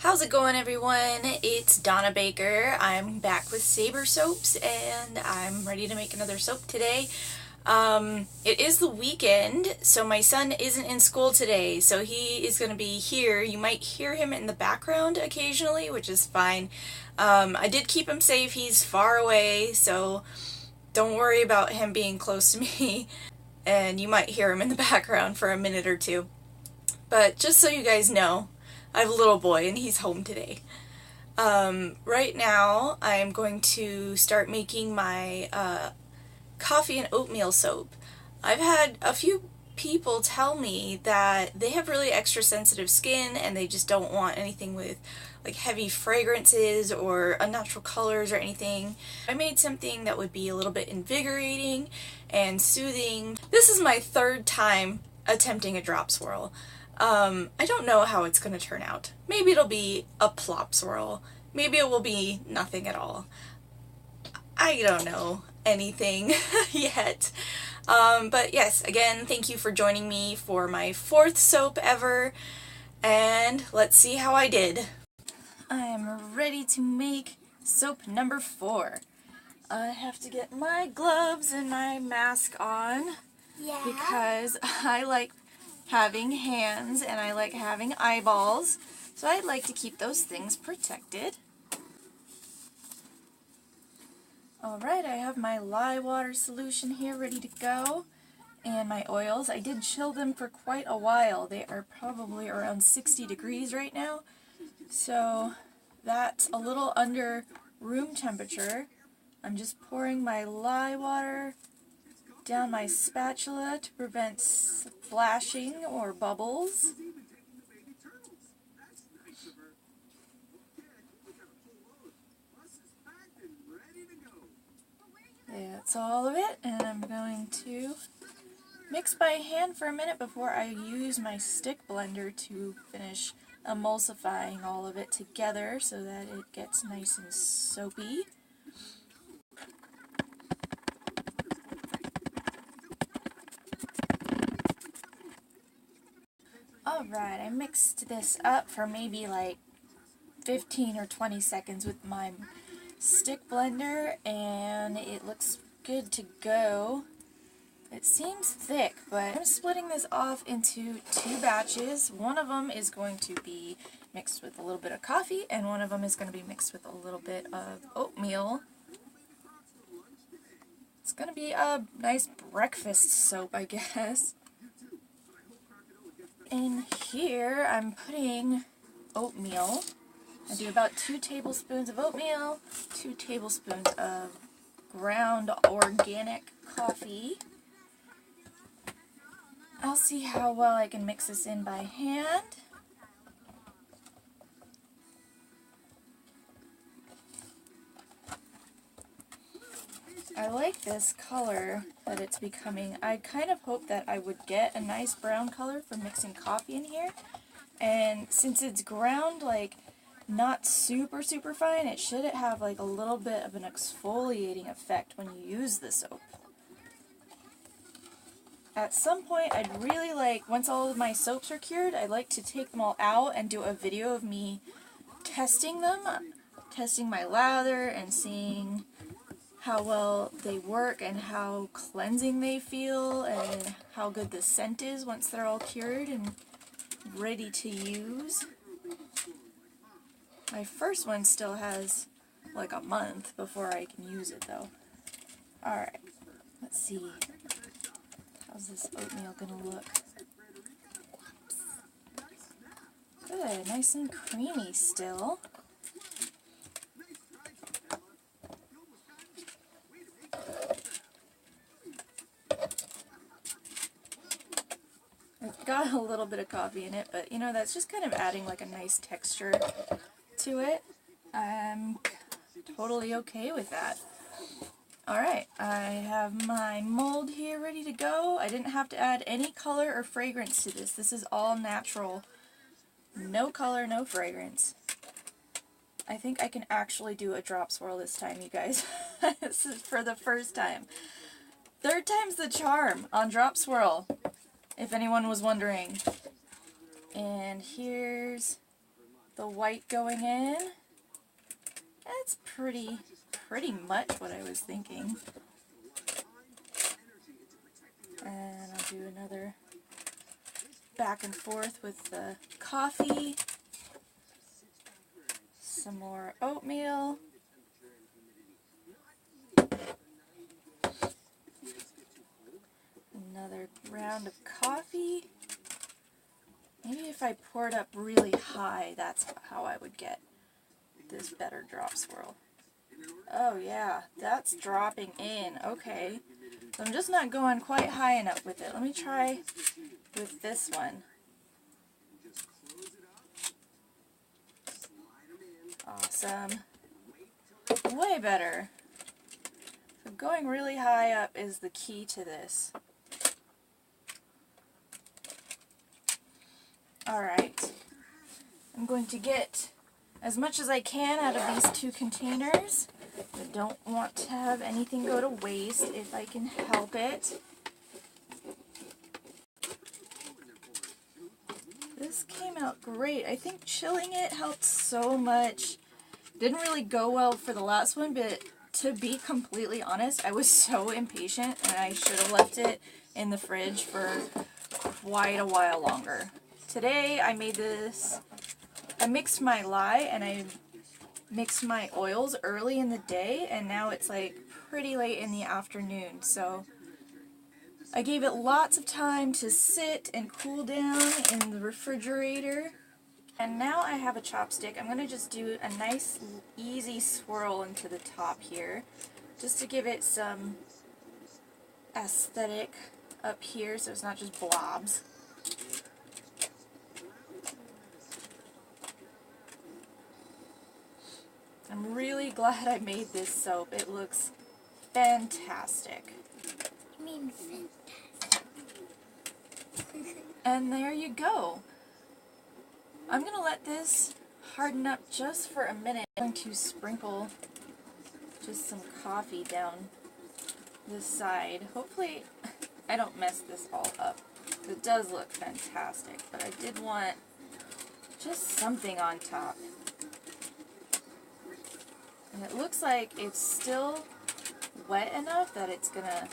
How's it going, everyone? It's Donna Baker. I'm back with Sabre Soaps and I'm ready to make another soap today. It is the weekend, so my son isn't in school today, so he is going to be here. You might hear him in the background occasionally, which is fine. I did keep him safe. He's far away, so don't worry about him being close to me. And you might hear him in the background for a minute or two. But just so you guys know, I have a little boy and he's home today. Right now I'm going to start making my coffee and oatmeal soap. I've had a few people tell me that they have really extra sensitive skin and they just don't want anything with like heavy fragrances or unnatural colors or anything. I made something that would be a little bit invigorating and soothing. This is my third time attempting a drop swirl. I don't know how it's going to turn out. Maybe it'll be a plop swirl. Maybe it will be nothing at all. I don't know anything yet. But yes, again, thank you for joining me for my fourth soap ever. And let's see how I did. I am ready to make soap number 4. I have to get my gloves and my mask on. Yeah. Because I like having hands and I like having eyeballs, so I'd like to keep those things protected. Alright, I have my lye water solution here ready to go, and my oils. I did chill them for quite a while. They are probably around 60 degrees right now, so that's a little under room temperature. I'm just pouring my lye water down my spatula to prevent splashing or bubbles. That's all of it, and I'm going to mix by hand for a minute before I use my stick blender to finish emulsifying all of it together so that it gets nice and soapy. Alright, I mixed this up for maybe like 15 or 20 seconds with my stick blender and it looks good to go. It seems thick, but I'm splitting this off into 2 batches. One of them is going to be mixed with a little bit of coffee and one of them is going to be mixed with a little bit of oatmeal. It's going to be a nice breakfast soap, I guess. In here, I'm putting oatmeal. I do about 2 tablespoons of oatmeal, 2 tablespoons of ground organic coffee. I'll see how well I can mix this in by hand. I like this color that it's becoming. I kind of hoped that I would get a nice brown color for mixing coffee in here. And since it's ground, like, not super fine, it should have like a little bit of an exfoliating effect when you use the soap. At some point, I'd really like, once all of my soaps are cured, I'd like to take them all out and do a video of me testing them, testing my lather and seeing how well they work and how cleansing they feel and how good the scent is once they're all cured and ready to use. My first one still has like a month before I can use it though. Alright, let's see. How's this oatmeal gonna look? Good, nice and creamy still. It's got a little bit of coffee in it, but you know, that's just kind of adding like a nice texture to it. I'm totally okay with that. Alright, I have my mold here ready to go. I didn't have to add any color or fragrance to this. This is all natural. No color, no fragrance. I think I can actually do a drop swirl this time, you guys. This is for the first time. 3rd time's the charm on drop swirl, if anyone was wondering. And here's the white going in. That's pretty much what I was thinking. And I'll do another back and forth with the coffee. Some more oatmeal. Another round of coffee. Maybe if I pour it up really high, that's how I would get this better drop swirl. Oh yeah, that's dropping in. Okay. So I'm just not going quite high enough with it. Let me try with this one. Awesome. Way better. So going really high up is the key to this. Alright. I'm going to get as much as I can out of these 2 containers. I don't want to have anything go to waste if I can help it. This came out great. I think chilling it helped so much. Didn't really go well for the last one, but to be completely honest, I was so impatient and I should have left it in the fridge for quite a while longer. Today I made this, I mixed my lye and I mixed my oils early in the day, and now it's like pretty late in the afternoon, so I gave it lots of time to sit and cool down in the refrigerator. And now I have a chopstick. I'm going to just do a nice easy swirl into the top here, just to give it some aesthetic up here so it's not just blobs. I'm really glad I made this soap. It looks fantastic. You mean fantastic? And there you go. I'm going to let this harden up just for a minute. I'm going to sprinkle just some coffee down this side. Hopefully I don't mess this all up. It does look fantastic, but I did want just something on top. And it looks like it's still wet enough that it's going to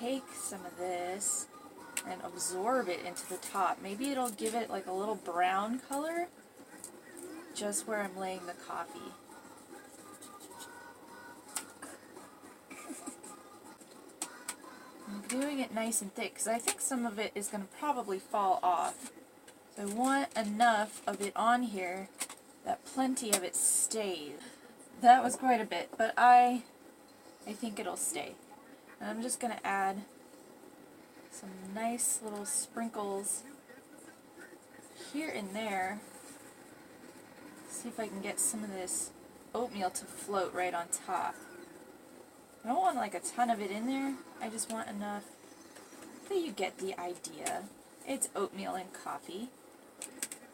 take some of this and absorb it into the top. Maybe it'll give it like a little brown color just where I'm laying the coffee. I'm doing it nice and thick because I think some of it is going to probably fall off. So I want enough of it on here that plenty of it stays. That was quite a bit, but I think it'll stay. And I'm just going to add some nice little sprinkles here and there. See if I can get some of this oatmeal to float right on top. I don't want like a ton of it in there. I just want enough that you get the idea. It's oatmeal and coffee.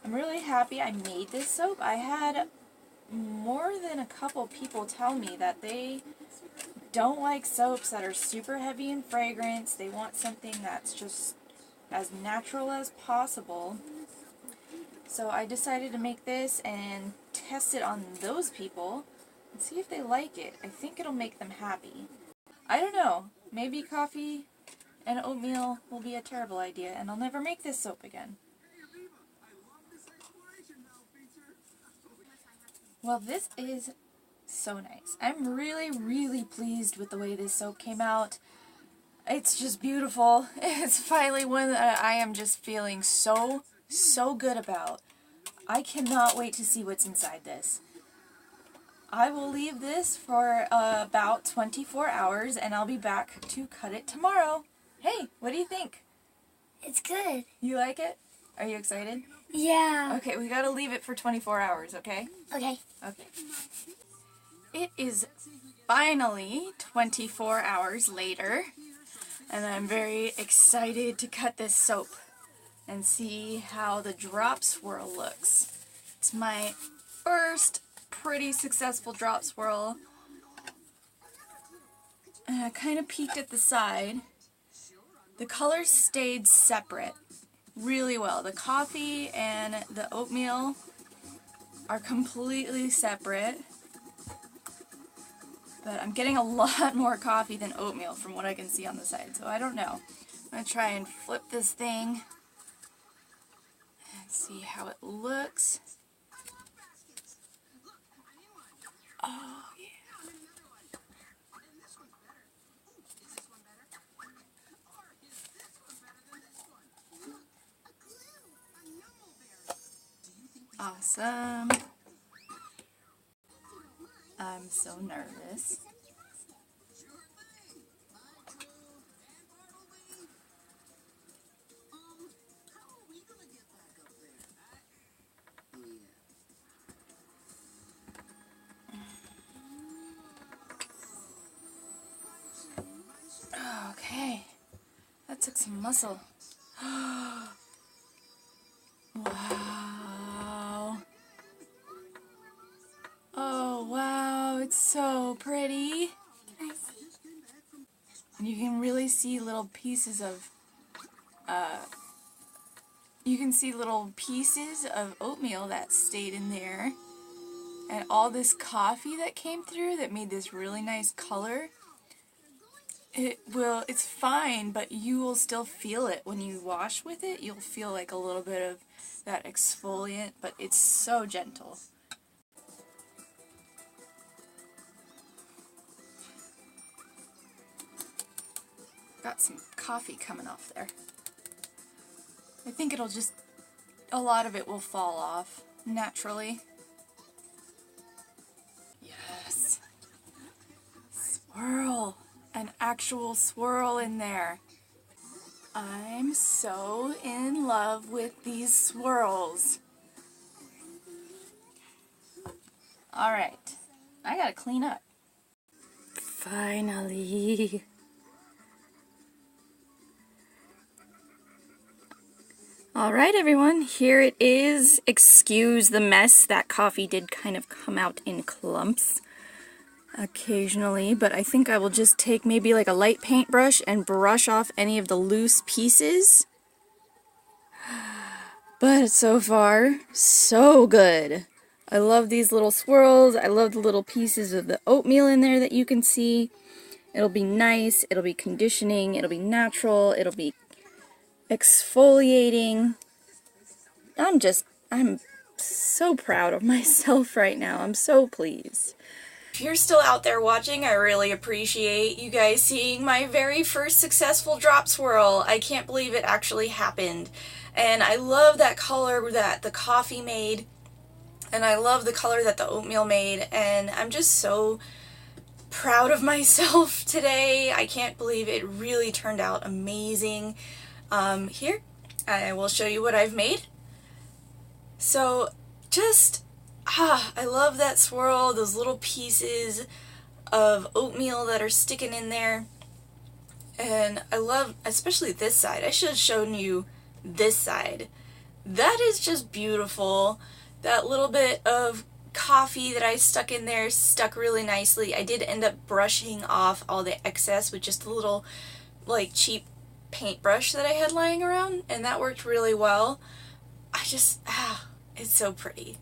I'm really happy I made this soap. I had more than a couple people tell me that they don't like soaps that are super heavy in fragrance. They want something that's just as natural as possible. So I decided to make this and test it on those people and see if they like it. I think it'll make them happy. I don't know. Maybe coffee and oatmeal will be a terrible idea and I'll never make this soap again. Well, this is so nice. I'm really pleased with the way this soap came out. It's just beautiful. It's finally one that I am just feeling so good about. I cannot wait to see what's inside this. I will leave this for about 24 hours and I'll be back to cut it tomorrow. Hey, what do you think? It's good. You like it? Are you excited? Yeah. Okay, we gotta leave it for 24 hours, okay? Okay. Okay. It is finally 24 hours later, and I'm very excited to cut this soap and see how the drop swirl looks. It's my first pretty successful drop swirl. And I kind of peeked at the side. The colors stayed separate really well. The coffee and the oatmeal are completely separate. But I'm getting a lot more coffee than oatmeal from what I can see on the side, so I don't know. I'm going to try and flip this thing and see how it looks. Oh, yeah. Awesome. I'm so nervous. Okay, that took some muscle. Wow. Oh, wow, it's so pretty. And you can really see little pieces of, oatmeal that stayed in there. And all this coffee that came through that made this really nice color. It's fine, but you will still feel it when you wash with it. You'll feel like a little bit of that exfoliant, but it's so gentle. Got some coffee coming off there. I think a lot of it will fall off naturally. Yes. Swirl. An actual swirl in there. I'm so in love with these swirls. Alright, I gotta clean up. Finally. Alright everyone, here it is. Excuse the mess, that coffee did kind of come out in clumps occasionally, but I think I will just take maybe like a light paintbrush and brush off any of the loose pieces. But so far, so good. I love these little swirls. I love the little pieces of the oatmeal in there that you can see. It'll be nice, it'll be conditioning, it'll be natural, it'll be exfoliating. I'm so proud of myself right now. I'm so pleased. If you're still out there watching, I really appreciate you guys seeing my very first successful drop swirl. I can't believe it actually happened. And I love that color that the coffee made. And I love the color that the oatmeal made. And I'm just so proud of myself today. I can't believe it really turned out amazing. Here, I will show you what I've made. So, I love that swirl, those little pieces of oatmeal that are sticking in there. And I love, especially this side. I should have shown you this side. That is just beautiful. That little bit of coffee that I stuck in there stuck really nicely. I did end up brushing off all the excess with just a little, like, cheap paintbrush that I had lying around, and that worked really well. It's so pretty.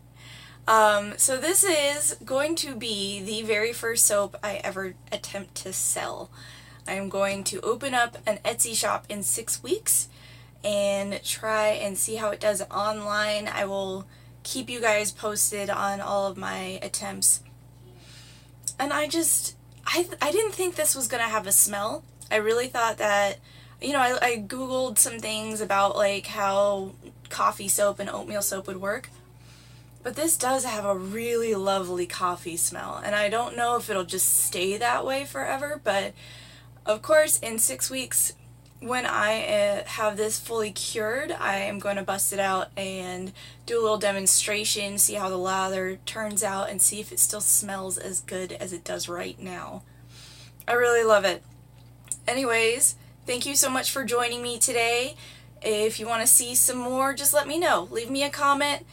So this is going to be the very first soap I ever attempt to sell. I'm going to open up an Etsy shop in 6 weeks and try and see how it does online. I will keep you guys posted on all of my attempts. And I didn't think this was gonna have a smell. I really thought that, I googled some things about like how coffee soap and oatmeal soap would work. But this does have a really lovely coffee smell, and I don't know if it'll just stay that way forever, but of course in 6 weeks when I have this fully cured, I am going to bust it out and do a little demonstration, see how the lather turns out, and see if it still smells as good as it does right now. I really love it. Anyways, thank you so much for joining me today. If you want to see some more, just let me know. Leave me a comment.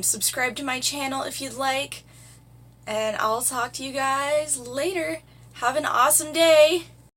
Subscribe to my channel if you'd like, and I'll talk to you guys later. Have an awesome day.